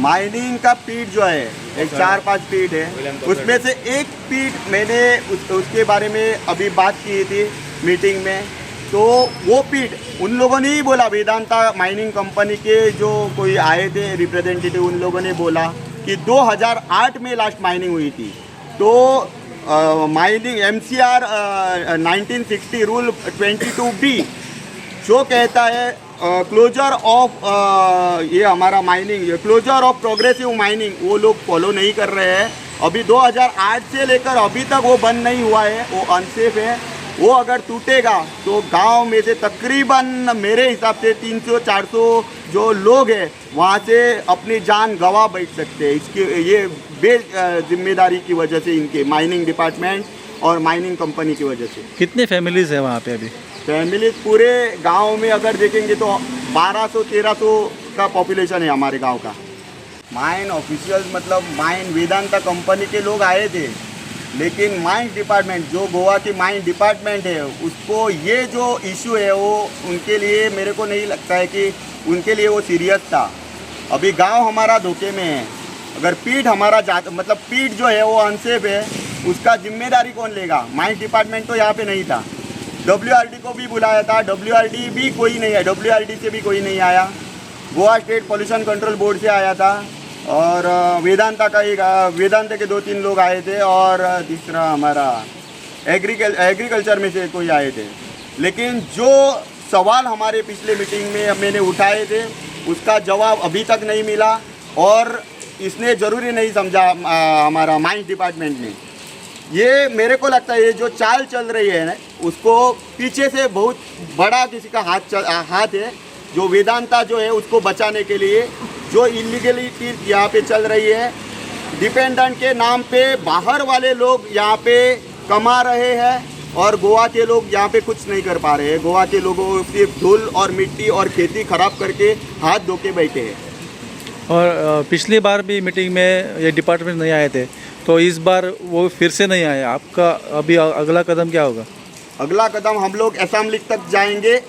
Mining का पीट जो है एक 4-5 पीट है, उसमें से एक पीट मैंने उसके बारे में अभी बात की थी मीटिंग में। तो वो पीट उन लोगों ने ही बोला, वेदांता माइनिंग कंपनी के जो कोई आए थे रिप्रेजेंटेटिव, उन लोगों ने बोला कि 2008 में लास्ट माइनिंग हुई थी। तो माइनिंग MCR 1960 रूल 22B जो कहता है क्लोजर ऑफ ये हमारा mining, closure of progressive mining, वो लोग फॉलो नहीं कर रहे हैं। अभी 2008 से लेकर अभी तक वो बंद नहीं हुआ है, वो अनसेफ है। वो अगर टूटेगा तो गांव में से तकरीबन मेरे हिसाब से 300-400 जो लोग हैं वहाँ से अपनी जान गंवा बैठ सकते हैं। इसकी ये जिम्मेदारी की वजह से, इनके माइनिंग डिपार्टमेंट और माइनिंग कंपनी की वजह से। कितने फैमिलीज़ है वहाँ पे अभी? फैमिली पूरे गांव में अगर देखेंगे तो 1200-1300 का पॉपुलेशन है हमारे गांव का। माइन ऑफिशियल्स मतलब माइन वेदांता कंपनी के लोग आए थे, लेकिन माइंस डिपार्टमेंट जो गोवा की माइन डिपार्टमेंट है उसको ये जो इशू है वो उनके लिए, मेरे को नहीं लगता है कि उनके लिए वो सीरियस था। अभी गांव हमारा धोखे में है। अगर पीठ हमारा मतलब पीठ जो है वो अनसेफ है, उसका जिम्मेदारी कौन लेगा? माइंस डिपार्टमेंट तो यहाँ पे नहीं था। WRD को भी बुलाया था, WRD भी कोई नहीं है, WRD से भी कोई नहीं आया। Goa state pollution control board से आया था, और वेदांता का एक वेदांता के 2-3 लोग आए थे, और तीसरा हमारा एग्रीकल्चर में से कोई आए थे। लेकिन जो सवाल हमारे पिछले मीटिंग में मैंने उठाए थे उसका जवाब अभी तक नहीं मिला, और इसने ज़रूरी नहीं समझा हमारा माइंस डिपार्टमेंट ने। ये मेरे को लगता है ये जो चाल चल रही है ना, उसको पीछे से बहुत बड़ा किसी का हाथ है, जो वेदांता जो है उसको बचाने के लिए जो इलीगलिटी यहाँ पे चल रही है, डिपेंडेंट के नाम पे बाहर वाले लोग यहाँ पे कमा रहे हैं और गोवा के लोग यहाँ पे कुछ नहीं कर पा रहे हैं। गोवा के लोगों को सिर्फ धूल और मिट्टी और खेती खराब करके हाथ धो के बैठे हैं। और पिछली बार भी मीटिंग में ये डिपार्टमेंट नहीं आए थे, तो इस बार वो फिर से नहीं आए। आपका अभी अगला कदम क्या होगा? अगला कदम हम लोग असेंबली तक जाएंगे।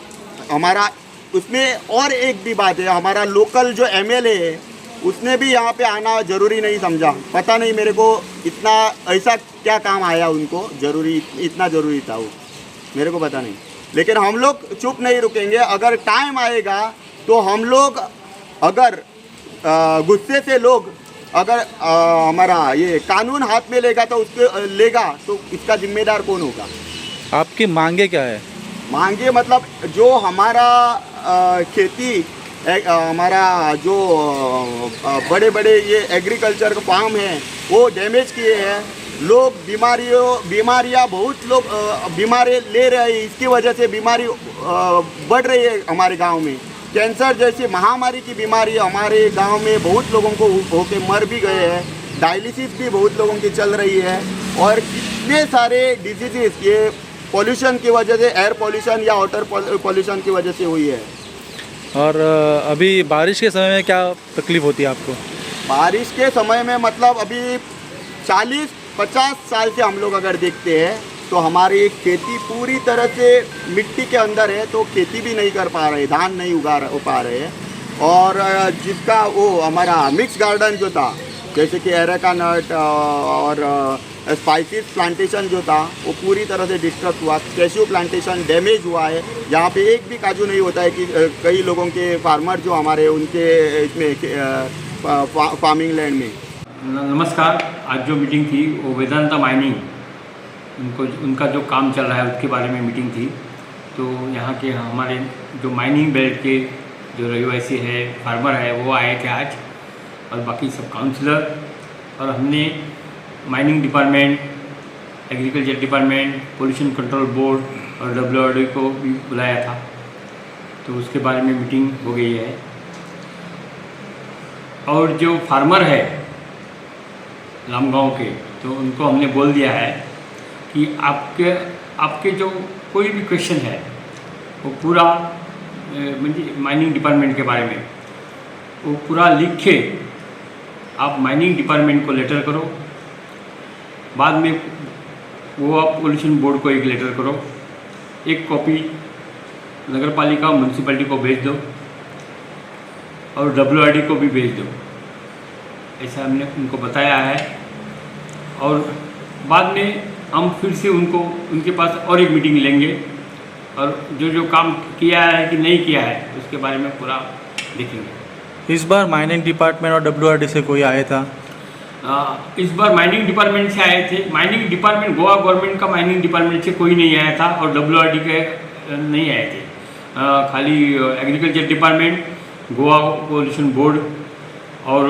हमारा उसमें और एक भी बात है, हमारा लोकल जो MLA है उसने भी यहाँ पे आना ज़रूरी नहीं समझा। पता नहीं मेरे को इतना ऐसा क्या काम आया उनको, इतना ज़रूरी था वो, मेरे को पता नहीं। लेकिन हम लोग चुप नहीं रुकेंगे। अगर टाइम आएगा तो हम लोग, अगर गुस्से से लोग अगर हमारा ये कानून हाथ में लेगा तो तो इसका जिम्मेदार कौन होगा? आपकी मांगे क्या है? मांगे मतलब जो हमारा खेती, हमारा जो बड़े बड़े ये एग्रीकल्चर का फार्म है वो डैमेज किए हैं। लोग बीमारियाँ बहुत लोग बीमारी ले रहे हैं, इसकी वजह से बीमारी बढ़ रही है हमारे गांव में। कैंसर जैसी महामारी की बीमारी हमारे गांव में बहुत लोगों को होके मर भी गए हैं। डायलिसिस भी बहुत लोगों की चल रही है, और कितने सारे डिजीज़ ये पॉल्यूशन की वजह से, एयर पॉल्यूशन या वाटर पॉल्यूशन की वजह से हुई है। और अभी बारिश के समय में क्या तकलीफ़ होती है आपको? बारिश के समय में मतलब अभी 40-50 साल से हम लोग अगर देखते हैं तो हमारी खेती पूरी तरह से मिट्टी के अंदर है, तो खेती भी नहीं कर पा रहे, धान नहीं उगा पा रहे हैं। और जिसका वो हमारा मिक्स गार्डन जो था, जैसे कि एरेका नट और स्पाइसिस प्लांटेशन जो था वो पूरी तरह से डिस्ट्रक्ट हुआ। कैशू प्लांटेशन डैमेज हुआ है। यहाँ पे एक भी काजू नहीं होता है कि कई लोगों के फार्मर जो हमारे उनके इसमें फार्मिंग लैंड में। नमस्कार। आज जो मीटिंग थी वो वेदांता माइनिंग, उनका जो काम चल रहा है उसके बारे में मीटिंग थी। तो यहाँ के हमारे जो माइनिंग बेल्ट के जो रहवासी है, फार्मर है, वो आए थे आज, और बाकी सब काउंसलर, और हमने mining department, agriculture department, pollution control board और WRD को भी बुलाया था। तो उसके बारे में मीटिंग हो गई है। और जो फार्मर है लामगांव के, तो उनको हमने बोल दिया है कि आपके जो कोई भी क्वेश्चन है वो पूरा माइनिंग डिपार्टमेंट के बारे में वो पूरा लिख के आप माइनिंग डिपार्टमेंट को लेटर करो। बाद में वो आप पोल्यूशन बोर्ड को एक लेटर करो, एक कॉपी नगर पालिका म्यूनसिपैलिटी को भेज दो, और WRD को भी भेज दो। ऐसा हमने उनको बताया है। और बाद में हम फिर से उनके पास और एक मीटिंग लेंगे और जो काम किया है कि नहीं किया है उसके बारे में पूरा देखेंगे। इस बार माइनिंग डिपार्टमेंट और WRD से कोई आया था? इस बार माइनिंग डिपार्टमेंट से आए थे। माइनिंग डिपार्टमेंट, गोवा गवर्नमेंट का माइनिंग डिपार्टमेंट से कोई नहीं आया था और WRD के नहीं आए थे। खाली agriculture department, Goa pollution board और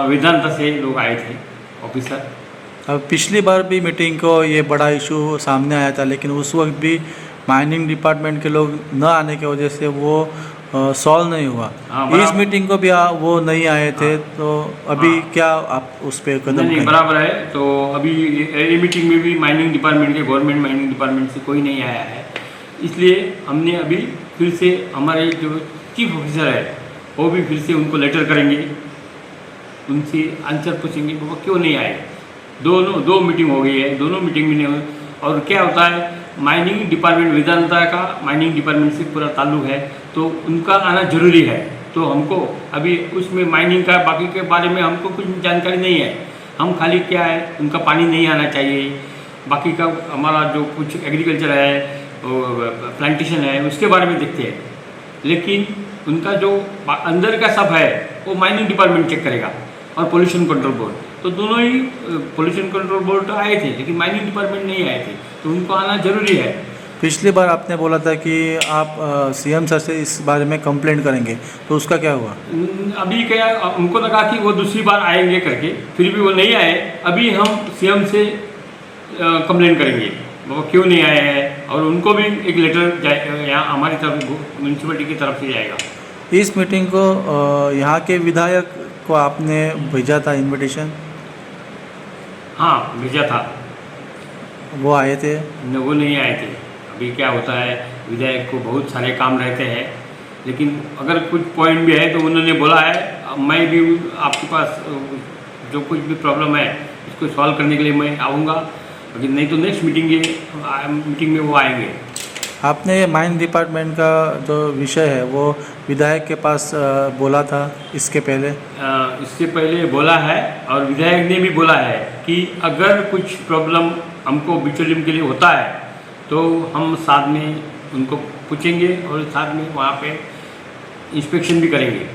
वेदांता से लोग आए थे ऑफिसर। अब पिछली बार भी मीटिंग को ये बड़ा इशू सामने आया था, लेकिन उस वक्त भी माइनिंग डिपार्टमेंट के लोग न आने की वजह से वो सॉल्व नहीं हुआ। इस मीटिंग को भी वो नहीं आए थे, तो अभी क्या आप उस पर कदम नहीं बराबर है। तो अभी ये मीटिंग में भी माइनिंग डिपार्टमेंट के, गवर्नमेंट माइनिंग डिपार्टमेंट से कोई नहीं आया है। इसलिए हमने अभी फिर से हमारे जो चीफ ऑफिसर है वो भी फिर से उनको लेटर करेंगे, उनसे आंसर पूछेंगे वो क्यों नहीं आए। दो मीटिंग हो गई है, दोनों मीटिंग में नहीं हुई। और क्या होता है, माइनिंग डिपार्टमेंट, वेदांता का माइनिंग डिपार्टमेंट से पूरा ताल्लुक है, तो उनका आना जरूरी है। तो हमको अभी उसमें माइनिंग का बाकी के बारे में हमको कुछ जानकारी नहीं है। हम खाली क्या है, उनका पानी नहीं आना चाहिए, बाकी का हमारा जो कुछ एग्रीकल्चर है, प्लांटेशन है, उसके बारे में देखते हैं। लेकिन उनका जो अंदर का सब है वो माइनिंग डिपार्टमेंट चेक करेगा और पोल्यूशन कंट्रोल बोर्ड। तो दोनों ही, पोल्यूशन कंट्रोल बोर्ड तो आए थे लेकिन माइनिंग डिपार्टमेंट नहीं आए थे, तो उनको आना जरूरी है। पिछली बार आपने बोला था कि आप CM सर से इस बारे में कंप्लेंट करेंगे, तो उसका क्या हुआ? अभी क्या, उनको लगा कि वो दूसरी बार आएंगे करके, फिर भी वो नहीं आए। अभी हम CM से कंप्लेंट करेंगे वो क्यों नहीं आए हैं, और उनको भी एक लेटर यहाँ हमारी तरफ, म्यूनसिपलिटी की तरफ से जाएगा। इस मीटिंग को यहाँ के विधायक को आपने भेजा था इनविटेशन? हाँ भेजा था। वो आए थे? वो नहीं आए थे। अभी क्या होता है, विधायक को बहुत सारे काम रहते हैं, लेकिन अगर कुछ पॉइंट भी है तो उन्होंने बोला है मैं भी आपके पास जो कुछ भी प्रॉब्लम है इसको सॉल्व करने के लिए मैं आऊँगा, लेकिन नहीं तो नेक्स्ट मीटिंग में वो आएंगे। आपने माइन डिपार्टमेंट का जो विषय है वो विधायक के पास बोला था इसके पहले? इससे पहले बोला है, और विधायक ने भी बोला है कि अगर कुछ प्रॉब्लम हमको बिचौलियम के लिए होता है तो हम साथ में उनको पूछेंगे और साथ में वहाँ पे इंस्पेक्शन भी करेंगे।